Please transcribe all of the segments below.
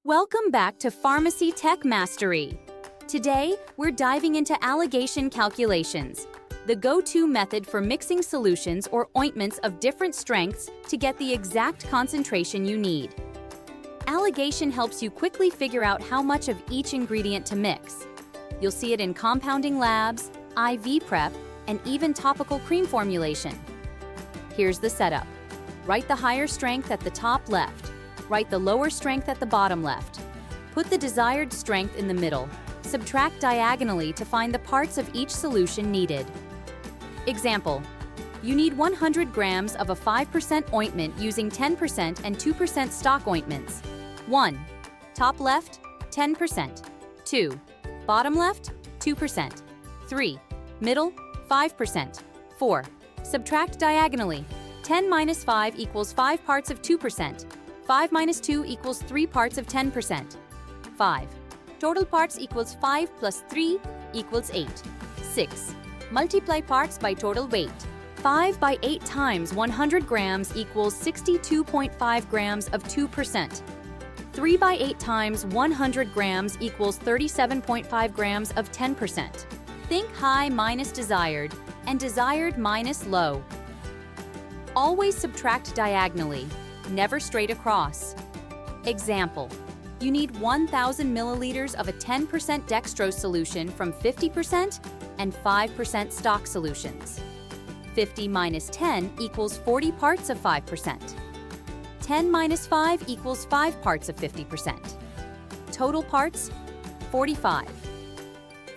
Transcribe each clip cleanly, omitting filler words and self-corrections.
Welcome back to Pharmacy Tech Mastery. Today, we're diving into alligation calculations, the go-to method for mixing solutions or ointments of different strengths to get the exact concentration you need. Alligation helps you quickly figure out how much of each ingredient to mix. You'll see it in compounding labs, IV prep, and even topical cream formulation. Here's the setup. Write the higher strength at the top left. Write the lower strength at the bottom left. Put the desired strength in the middle. Subtract diagonally to find the parts of each solution needed. Example: you need 100 grams of a 5% ointment using 10% and 2% stock ointments. 1. Top left, 10%. 2. Bottom left, 2%. 3. Middle, 5%. 4. Subtract diagonally. 10 minus 5 equals 5 parts of 2%. 5 minus 2 equals 3 parts of 10%. 5. Total parts equals 5 plus 3 equals 8. 6. Multiply parts by total weight. 5 by 8 times 100 grams equals 62.5 grams of 2%. 3 by 8 times 100 grams equals 37.5 grams of 10%. Think high minus desired and desired minus low. Always subtract diagonally, never straight across. Example: you need 1,000 milliliters of a 10% dextrose solution from 50% and 5% stock solutions. 50 minus 10 equals 40 parts of 5%. 10 minus 5 equals 5 parts of 50%. Total parts, 45.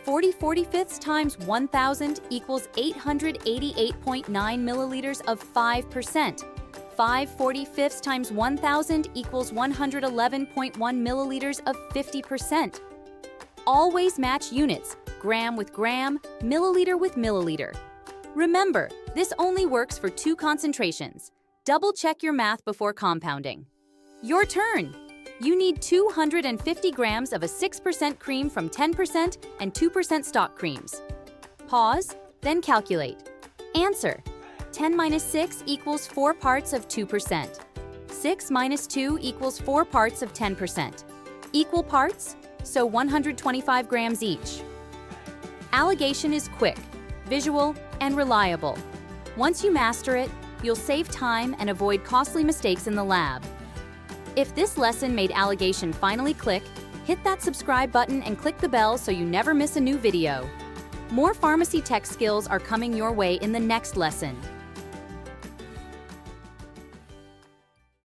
40 45ths times 1,000 equals 888.9 milliliters of 5%. 5 45ths times 1,000 equals 111.1 milliliters of 50%. Always match units, gram with gram, milliliter with milliliter. Remember, this only works for 2 concentrations. Double-check your math before compounding. Your turn! You need 250 grams of a 6% cream from 10% and 2% stock creams. Pause, then calculate. Answer: 10 minus 6 equals 4 parts of 2%. 6 minus 2 equals 4 parts of 10%. Equal parts, so 125 grams each. Alligation is quick, visual, and reliable. Once you master it, you'll save time and avoid costly mistakes in the lab. If this lesson made alligation finally click, hit that subscribe button and click the bell so you never miss a new video. More pharmacy tech skills are coming your way in the next lesson.